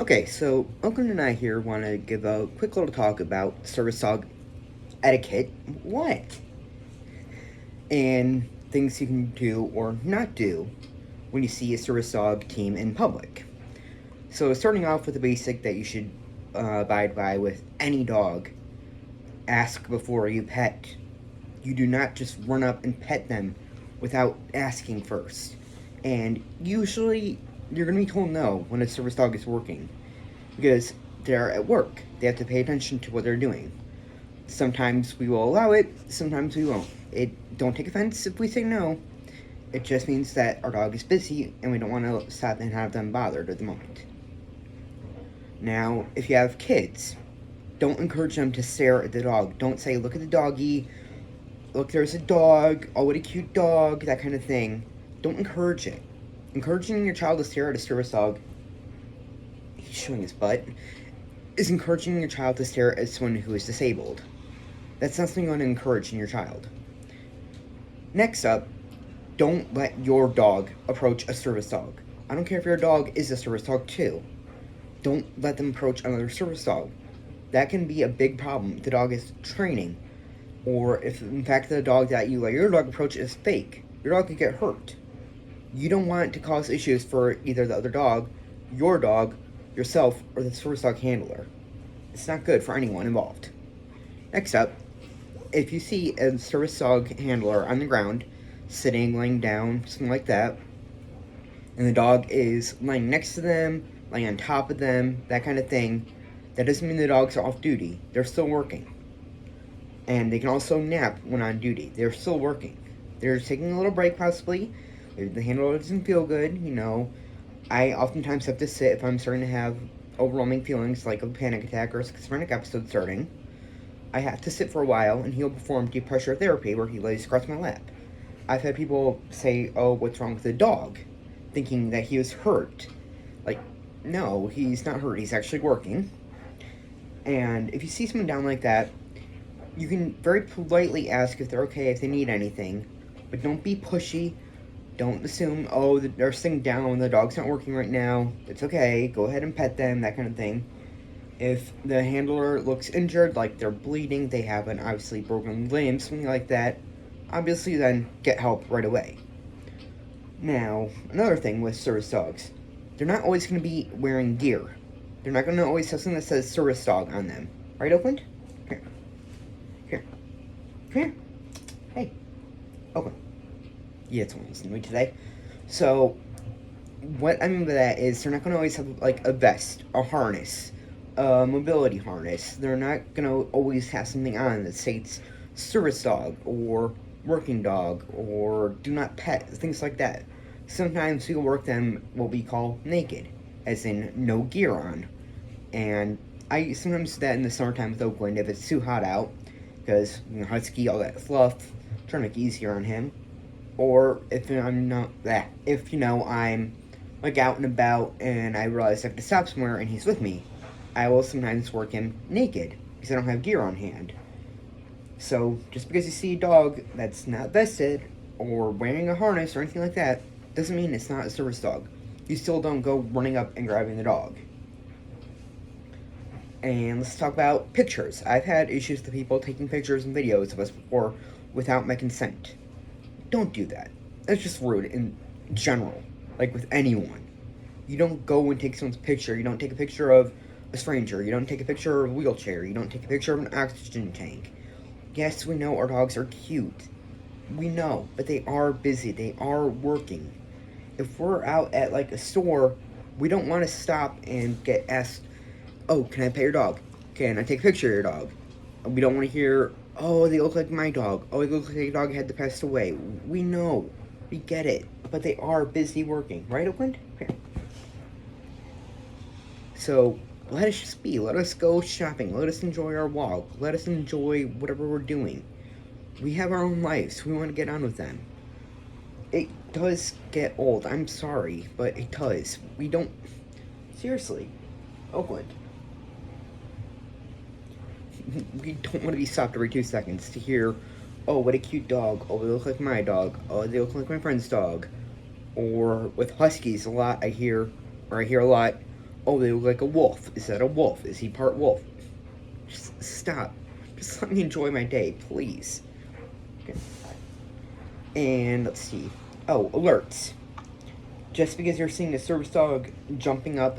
Okay, so Oakland and I here want to give a quick little talk about service dog etiquette. What? And things you can do or not do when you see a service dog team in public. So, starting off with the basic that you should abide by with any dog, ask before you pet. You do not just run up and pet them without asking first. And usually, you're going to be told no when a service dog is working because they're at work. They have to pay attention to what they're doing. Sometimes we will allow it, sometimes we won't. It don't take offense if we say no. It just means that our dog is busy and we don't want to stop and have them bothered at the moment. Now, if you have kids, don't encourage them to stare at the dog. Don't say, "Look at the doggy. Look, there's a dog. Oh, what a cute dog," that kind of thing. Don't encourage it. Encouraging your child to stare at a service dog, he's showing his butt, is encouraging your child to stare at someone who is disabled. That's not something you want to encourage in your child. Next up, don't let your dog approach a service dog. I don't care if your dog is a service dog too. Don't let them approach another service dog. That can be a big problem if the dog is training, or if in fact the dog that you let your dog approach is fake. Your dog could get hurt. You don't want it to cause issues for either the other dog, yourself, or the service dog handler. It's not good for anyone involved. Next up, if you see a service dog handler on the ground, sitting, laying down, something like that, and the dog is lying next to them, lying on top of them, that kind of thing, that doesn't mean the dogs are off duty. They're still working. And they can also nap when on duty. They're still working. They're taking a little break, possibly. Maybe the handler doesn't feel good. I oftentimes have to sit if I'm starting to have overwhelming feelings like a panic attack or a schizophrenic episode starting. I have to sit for a while, and he'll perform deep pressure therapy where he lays across my lap. I've had people say, "Oh, what's wrong with the dog?" thinking that he was hurt. Like, no, he's not hurt. He's actually working. And if you see someone down like that, you can very politely ask if they're okay, if they need anything. But don't be pushy. Don't assume, "Oh, they're sitting down, the dog's not working right now. It's okay. Go ahead and pet them," that kind of thing. If the handler looks injured, like they're bleeding, they have an obviously broken limb, something like that, obviously then get help right away. Now, another thing with service dogs, they're not always going to be wearing gear. They're not going to always have something that says service dog on them. Right, Oakland? Here. Here. Here. Hey. Oakland. Yeah, it's almost me today. So, what I mean by that is they're not going to always have, like, a vest, a harness, a mobility harness. They're not going to always have something on that states service dog or working dog or do not pet, things like that. Sometimes people work them what we call naked, as in no gear on. And I sometimes do that in the summertime with Oakland if it's too hot out, because Husky, all that fluff, trying to make it easier on him. Or if I'm not that, if I'm like out and about and I realize I have to stop somewhere and he's with me, I will sometimes work him naked because I don't have gear on hand. So just because you see a dog that's not vested or wearing a harness or anything like that doesn't mean it's not a service dog. You still don't go running up and grabbing the dog. And let's talk about pictures. I've had issues with people taking pictures and videos of us before without my consent. Don't do that. That's just rude in general, like with anyone. You don't go and take someone's picture. You don't take a picture of a stranger. You don't take a picture of a wheelchair. You don't take a picture of an oxygen tank. Yes, we know our dogs are cute. We know, but they are busy. They are working. If we're out at like a store, we don't want to stop and get asked, "Oh, can I pet your dog? Can I take a picture of your dog?" We don't want to hear, "Oh, they look like my dog. Oh, they look like a dog had passed away." We know. We get it. But they are busy working. Right, Oakland? Okay. So, let us just be. Let us go shopping. Let us enjoy our walk. Let us enjoy whatever we're doing. We have our own lives. We want to get on with them. It does get old. I'm sorry, but it does. We don't... Seriously. Oakland. We don't want to be stopped every 2 seconds to hear, "Oh, what a cute dog. Oh, they look like my dog. Oh, they look like my friend's dog." Or with Huskies, I hear a lot, Oh, they look like a wolf. Is that a wolf? Is he part wolf? Just stop. Just let me enjoy my day, please. Okay. And let's see. Oh, alerts. Just because you're seeing a service dog jumping up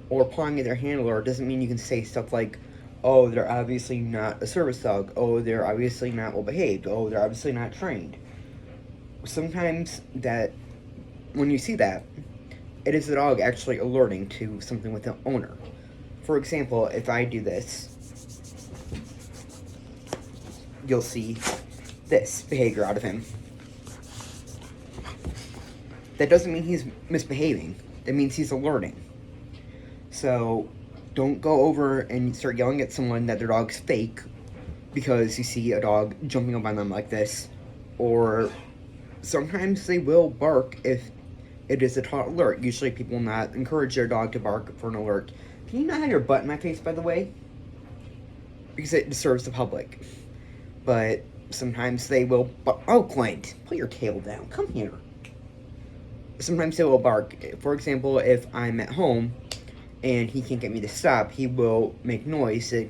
or pawing at their handler doesn't mean you can say stuff like, oh, they're obviously not a service dog. Oh, they're obviously not well behaved. Oh, they're obviously not trained. Sometimes that, when you see that, it is the dog actually alerting to something with the owner. For example, if I do this, you'll see this behavior out of him. That doesn't mean he's misbehaving. That means he's alerting. So don't go over and start yelling at someone that their dog's fake because you see a dog jumping up on them like this. Or sometimes they will bark if it is a taught alert. Usually people will not encourage their dog to bark for an alert. Can you not have your butt in my face, by the way? Because it disturbs the public. But sometimes they will bark. Oh, Clint, put your tail down. Come here. Sometimes they will bark. For example, if I'm at home and he can't get me to stop, he will make noise to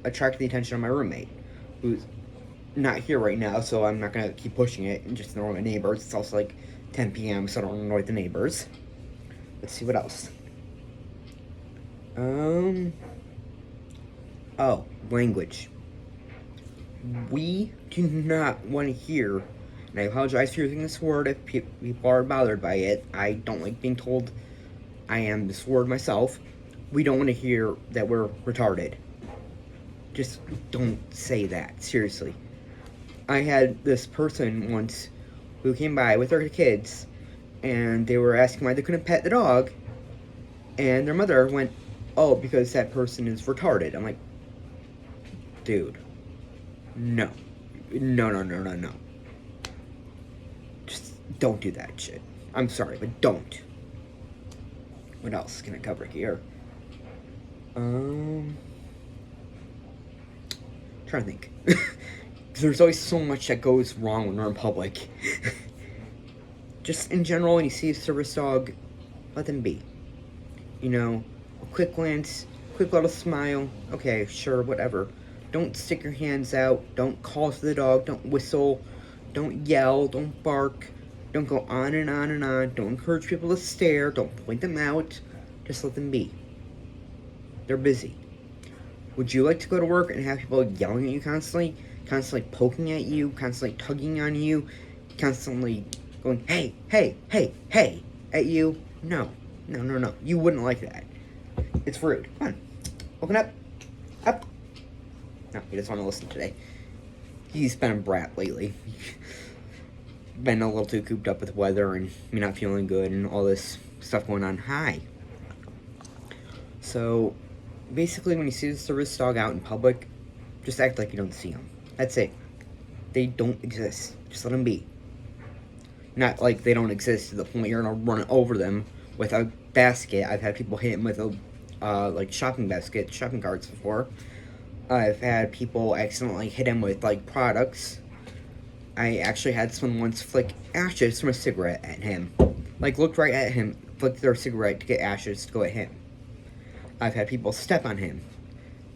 attract the attention of my roommate, who's not here right now, so I'm not going to keep pushing it and just annoy my neighbors. It's also like 10 p.m., so I don't annoy the neighbors. Let's see what else. Oh, language. We do not want to hear, and I apologize for using this word if people are bothered by it. I don't like being told I am this word myself. We don't want to hear that we're retarded. Just don't say that, seriously. I had this person once who came by with their kids, and they were asking why they couldn't pet the dog, and their mother went, oh, because that person is retarded. I'm like, dude, no. No. Just don't do that shit. I'm sorry, but don't. What else can I cover here? Trying to think. There's always so much that goes wrong when we're in public. Just in general, when you see a service dog, let them be. You know, a quick glance, quick little smile. Okay, sure, whatever. Don't stick your hands out. Don't call to the dog. Don't whistle. Don't yell. Don't bark. Don't go on and on and on. Don't encourage people to stare. Don't point them out. Just let them be. They're busy. Would you like to go to work and have people yelling at you constantly? Constantly poking at you? Constantly tugging on you? Constantly going, hey, at you? No. You wouldn't like that. It's rude. Come on. Open up. Up. No, he doesn't want to listen today. He's been a brat lately. Been a little too cooped up with weather and me not feeling good and all this stuff going on. Hi. So, basically, when you see the service dog out in public, just act like you don't see them. That's it. They don't exist. Just let them be. Not like they don't exist to the point you're gonna run over them with a basket. I've had people hit them with a like shopping basket, shopping carts before. I've had people accidentally hit him with like products. I actually had someone once flick ashes from a cigarette at him. Like looked right at him, flicked their cigarette to get ashes to go at him. I've had people step on him.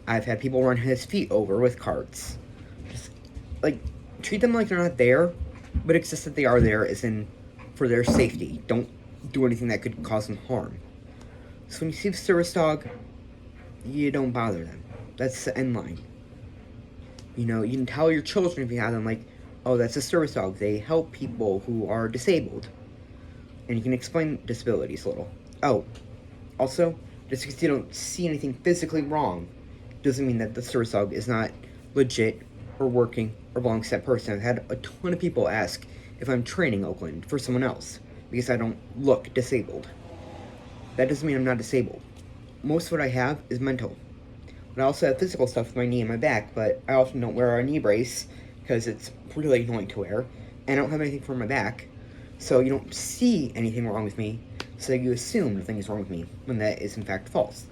I've had people run his feet over with carts. Just, like, treat them like they're not there, but it's just that they are there as in for their safety. Don't do anything that could cause them harm. So when you see the service dog, you don't bother them. That's the end line. You know, you can tell your children if you have them, like, oh, that's a service dog. They help people who are disabled. And you can explain disabilities a little. Oh, also, just because you don't see anything physically wrong doesn't mean that the service dog is not legit or working or belongs to that person. I've had a ton of people ask if I'm training Oakland for someone else because I don't look disabled. That doesn't mean I'm not disabled. Most of what I have is mental. But I also have physical stuff with my knee and my back, but I often don't wear a knee brace because it's really annoying to wear, and I don't have anything for my back, so you don't see anything wrong with me, so you assume nothing is wrong with me, when that is in fact false.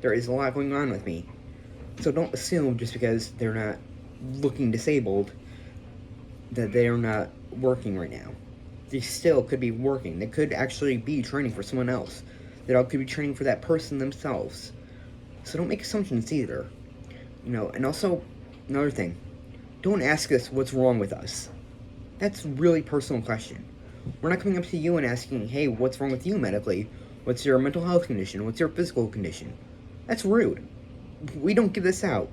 There is a lot going on with me, so don't assume just because they're not looking disabled that they're not working right now. They still could be working. They could actually be training for someone else. The dog could be training for that person themselves. So don't make assumptions either. And also, another thing, don't ask us what's wrong with us. That's a really personal question. We're not coming up to you and asking, hey, what's wrong with you medically? What's your mental health condition? What's your physical condition? That's rude. We don't give this out.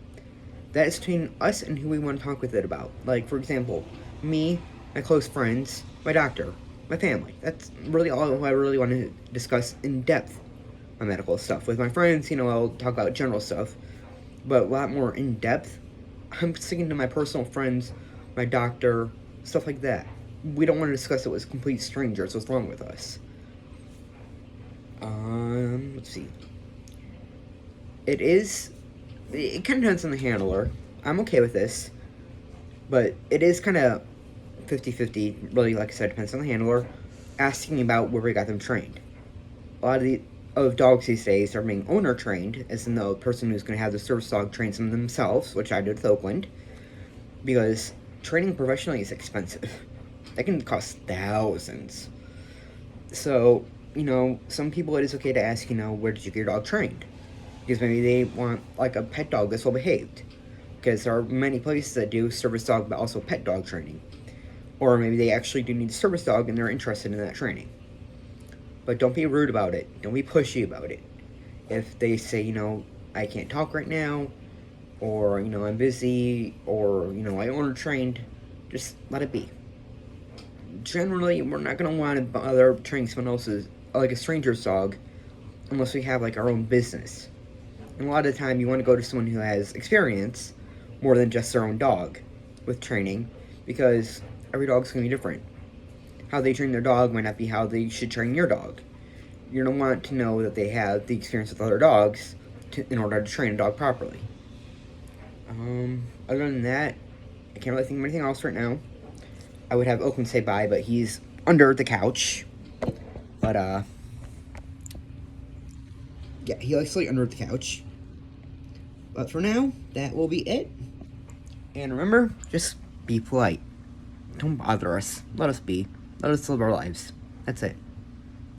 That is between us and who we want to talk with it about. Like, for example, me, my close friends, my doctor, my family. That's really all I really want to discuss in depth, my medical stuff. With my friends, I'll talk about general stuff, but a lot more in depth, I'm sticking to my personal friends, my doctor, stuff like that. We don't want to discuss it with complete strangers, what's wrong with us. Let's see. It kind of depends on the handler. I'm okay with this, but it is kind of 50-50, really, like I said, depends on the handler, asking about where we got them trained. A lot of dogs these days are being owner trained, as in the person who's going to have the service dog train them themselves, which I did with Oakland, because training professionally is expensive. That can cost thousands. So, some people it is okay to ask, where did you get your dog trained? Because maybe they want, like, a pet dog that's well behaved. Because there are many places that do service dog but also pet dog training. Or maybe they actually do need a service dog and they're interested in that training. But don't be rude about it. Don't be pushy about it. If they say, I can't talk right now, or, I'm busy, or, I owner trained, just let it be. Generally, we're not going to want to bother training someone else's, like a stranger's dog, unless we have, like, our own business. And a lot of the time, you want to go to someone who has experience more than just their own dog with training, because every dog's going to be different. How they train their dog might not be how they should train your dog. You're going to want to know that they have the experience with other dogs in order to train a dog properly. Other than that, I can't really think of anything else right now. I would have Oakland say bye, but he's under the couch. But, yeah, he likes to lay under the couch. But for now, that will be it. And remember, just be polite. Don't bother us. Let us be. Let us live our lives. That's it.